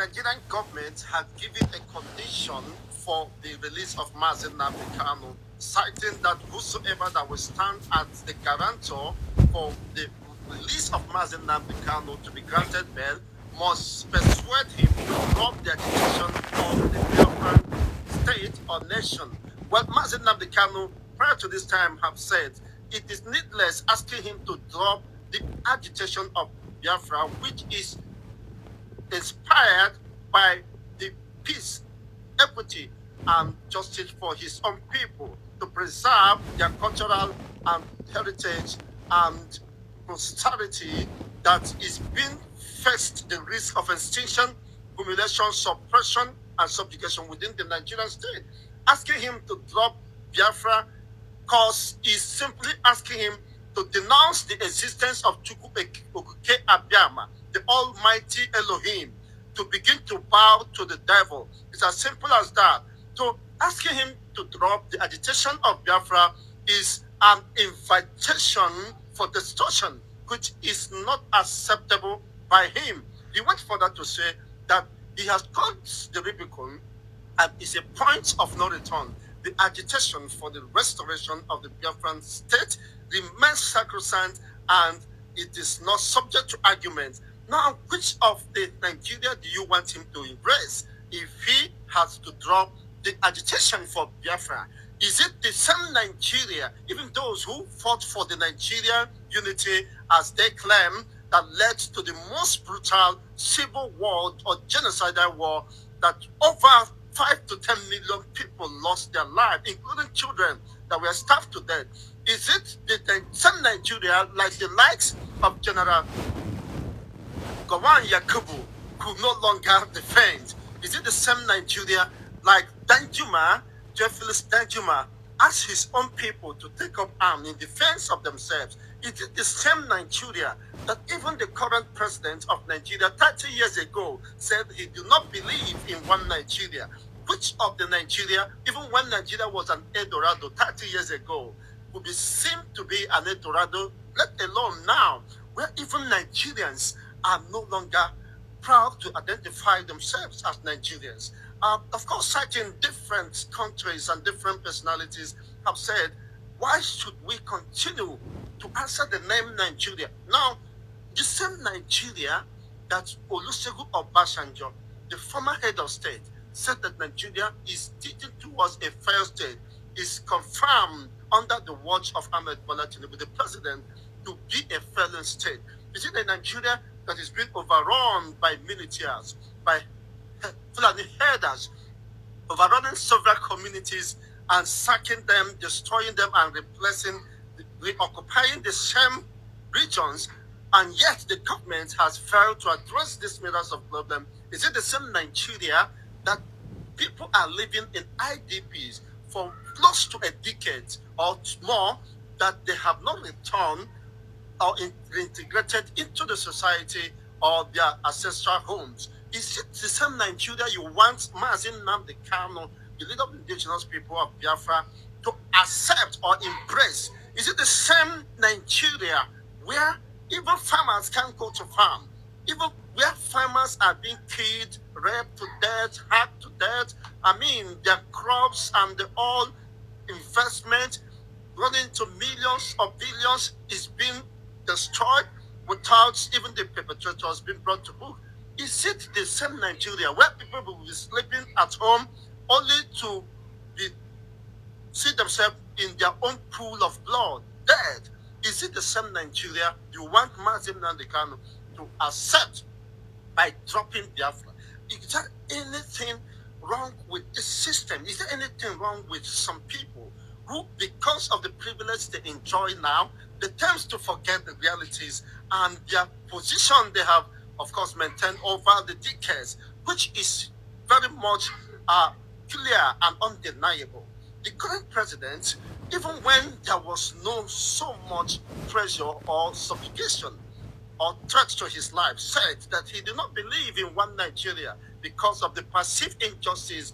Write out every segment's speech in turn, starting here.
Nigerian government had given a condition for the release of Mazi Nnamdi, citing that whosoever that will stand as the guarantor for the release of Mazi Nnamdi to be granted bail must persuade him to drop the agitation of the Biafran state or nation. Well, Mazi Nnamdi prior to this time have said it is needless asking him to drop the agitation of Biafra, which is inspired by the peace, equity, and justice for his own people to preserve their cultural and heritage and prosperity that is being faced the risk of extinction, humiliation, suppression, and subjugation within the Nigerian state. Asking him to drop Biafra cause is simply asking him to denounce the existence of Chukwu Okike Abiyama, the Almighty Elohim, to begin to bow to the devil. It's as simple as that. So asking him to drop the agitation of Biafra is an invitation for destruction, which is not acceptable by him. He went further to say that he has crossed the Rubicon and is a point of no return. The agitation for the restoration of the Biafran state remains sacrosanct and it is not subject to argument. Now, which of the Nigeria do you want him to embrace if he has to drop the agitation for Biafra? Is it the same Nigeria, even those who fought for the Nigerian unity as they claim, that led to the most brutal civil war or genocidal war that over 5 to 10 million people lost their lives, including children that were starved to death? Is it the same Nigeria like the likes of General Gowon Yakubu, who no longer defend? Is it the same Nigeria like Danjuma, Jeffrey Danjuma, asked his own people to take up arms in defense of themselves? It is the same Nigeria that even the current president of Nigeria 30 years ago said he did not believe in one Nigeria. Which of the Nigeria, even when Nigeria was an Eldorado 30 years ago, would be seen to be an Eldorado, let alone now, where even Nigerians are no longer proud to identify themselves as Nigerians? Of course, citing different countries and different personalities have said, why should we continue to answer the name Nigeria? Now, the same Nigeria that Olusegun Obasanjo, the former head of state, said that Nigeria is teaching towards a fair state, is confirmed under the watch of Ahmed Bola Tinubu, the president, to be a failing state. Is it a Nigeria that is being overrun by militias, by Fulani herders, overrunning several communities and sacking them, destroying them, and replacing, reoccupying the same regions, and yet the government has failed to address this myriad of problem? Is it the same Nigeria that people are living in IDPs for close to a decade or more, that they have not returned or reintegrated into the society or their ancestral homes? Is it the same Nigeria you want Mazi Nnamdi, the leader of the indigenous people of Biafra, to accept or embrace? Is it the same Nigeria where even farmers can't go to farm, even where farmers are being killed, raped to death, hacked to death? I mean, their crops and the oil investment running to millions or billions is being destroyed without even the perpetrators being brought to book. Is it the same Nigeria where people will be sleeping at home only to see themselves in their own pool of blood, dead? Is it the same Nigeria you want Mazi Nnamdi to accept by dropping Biafra? Is there anything wrong with the system? Is there anything wrong with some people who, because of the privilege they enjoy now, they tend to forget the realities and their position they have, of course, maintained over the decades, which is very much clear and undeniable? The current president, even when there was no so much pressure or subjugation or threat to his life, said that he did not believe in one Nigeria because of the perceived injustice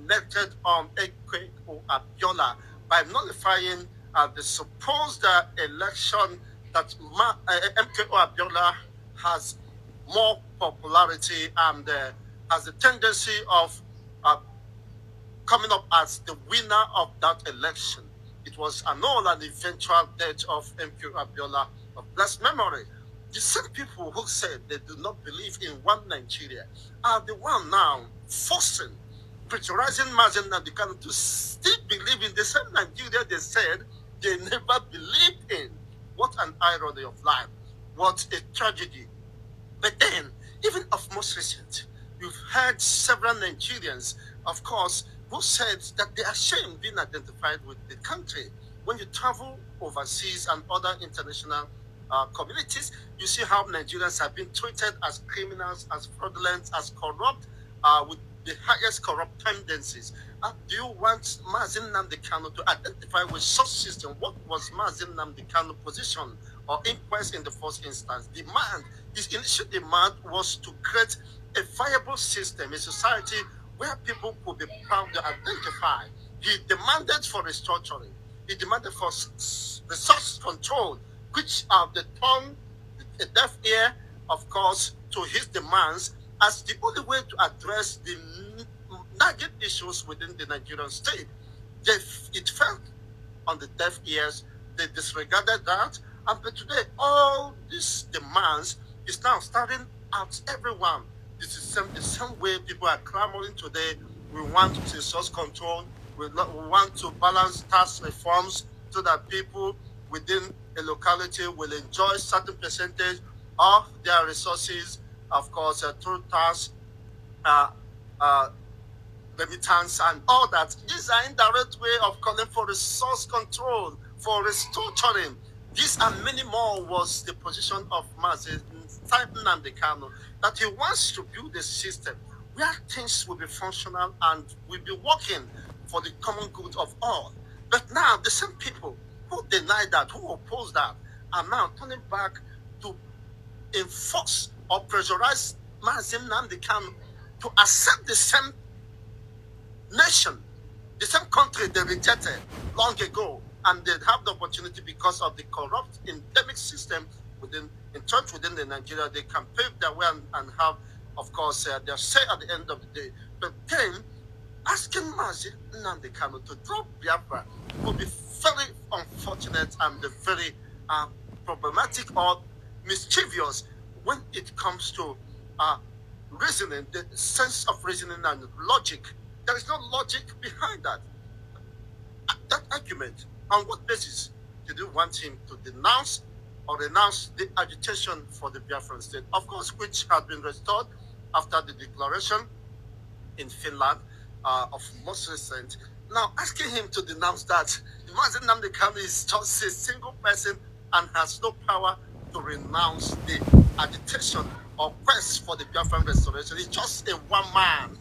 netted on Ekwe Abiola by nullifying the supposed election that MKO Abiola has more popularity and has the tendency of uh, coming up as the winner of that election. It was annulled and eventual death of MP Abiola of blessed memory. The same people who said they do not believe in one Nigeria are the one now forcing, pressurizing Mazi Nnamdi Kanu to still believe in the same Nigeria they said they never believed in. What an irony of life. What a tragedy. But then, even of most recent, you've heard several Nigerians, of course, who said that they are ashamed being identified with the country. When you travel overseas and other international communities, you see how Nigerians have been treated as criminals, as fraudulent, as corrupt, with the highest corrupt tendencies. Do you want Mazi Nnamdi Kanu to identify with such system? What was Mazi Nnamdi Kanu's position or inquest in the first instance? His initial demand was to create a viable system, a society where people could be proud to identify. He demanded for restructuring. He demanded for resource control, which have turned a deaf ear, of course, to his demands as the only way to address the nagging issues within the Nigerian state. It fell on the deaf ears. They disregarded that. And but today, all these demands is now starting at everyone. This is the same way people are clamoring today. We want resource control. We want to balance tax reforms so that people within a locality will enjoy certain percentage of their resources, of course, through tax, uh, uh, remittance, and all that. These are indirect way of calling for resource control, for restructuring. This and many more was the position of Mazi Nnamdi Kanu, that he wants to build a system where things will be functional and will be working for the common good of all. But now the same people who deny that, who oppose that, are now turning back to enforce or pressurize Mazi Nnamdi Kanu to accept the same nation, the same country they rejected long ago, and they have the opportunity because of the corrupt endemic system entrenched within the Nigeria. They can pave their way and have, of course, their say at the end of the day. But then, asking Mazi Nnamdi Kanu to drop Biafra would be very unfortunate and very problematic or mischievous when it comes to reasoning, the sense of reasoning and logic. There is no logic behind that argument. On what basis did you want him to denounce or renounce the agitation for the Biafran state, of course, which had been restored after the declaration in Finland of most recent? Now, asking him to denounce that, Mazi Nnamdi Kanu is just a single person and has no power to renounce the agitation or quest for the Biafran restoration. He's just a one-man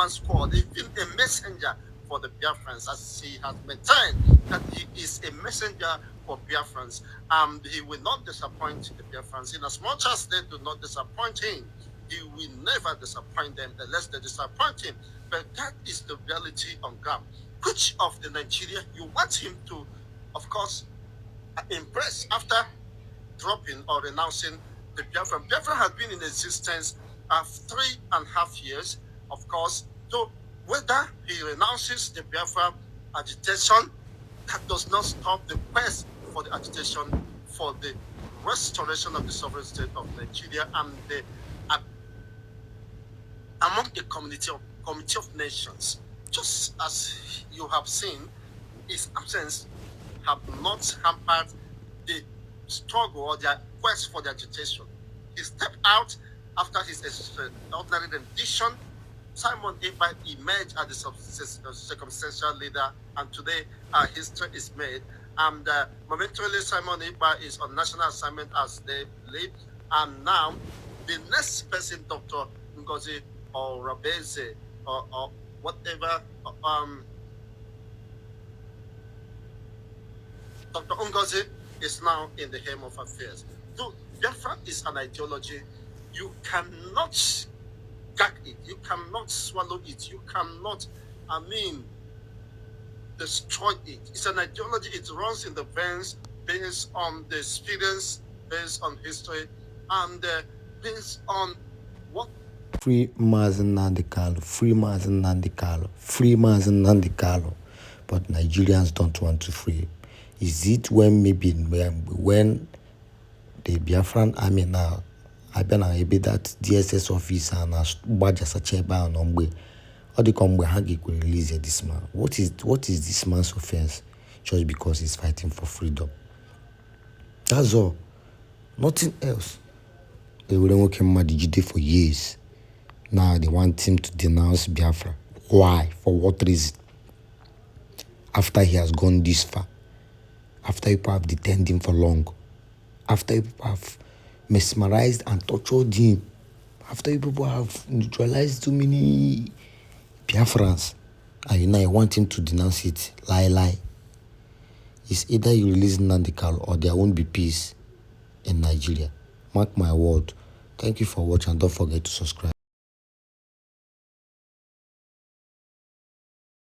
squad, even a messenger for the Biafrans, as he has maintained that he is a messenger for Biafrans, and he will not disappoint the Biafrans. In as much as they do not disappoint him, he will never disappoint them unless they disappoint him. But that is the reality on ground. Which of the Nigeria you want him to, of course, impress after dropping or renouncing the Biafran? Biafran has been in existence 3.5 years, of course. So whether he renounces the Biafra agitation, that does not stop the quest for the agitation for the restoration of the sovereign state of Nigeria and the among the Committee of Nations. Just as you have seen, his absence have not hampered the struggle or their quest for the agitation. He stepped out after his extraordinary rendition. Simon Ekpa emerged as the circumstantial leader, and today history is made. And momentarily, Simon Ekpa is on national assignment as the lead. And now, the next person, Dr. Ngozi or Rabeze or whatever, Dr. Ngozi is now in the helm of affairs. So, Biafra is an ideology. You cannot gag it. You cannot swallow it. You cannot, destroy it. It's an ideology. It runs in the veins based on the experience, based on history, and based on what Free Mazi Nnamdi, free Mazi Nnamdi, free Mazi Nnamdi. But Nigerians don't want to free. Is it when maybe when the Biafran army now, I be that DSS officer and Baja Sacheba and Ombe, or the Combe Hagi could release this man? What is this man's offense? Just because he's fighting for freedom. That's all. Nothing else. They wouldn't work him mad for years. Now they want him to denounce Biafra. Why? For what reason? After he has gone this far. After people have detained him for long. After people have mesmerized and tortured him. After people have neutralized too many Biafrans. And now you want him to denounce it. Lie. It's either you release Nnamdi or there won't be peace in Nigeria. Mark my word. Thank you for watching and don't forget to subscribe.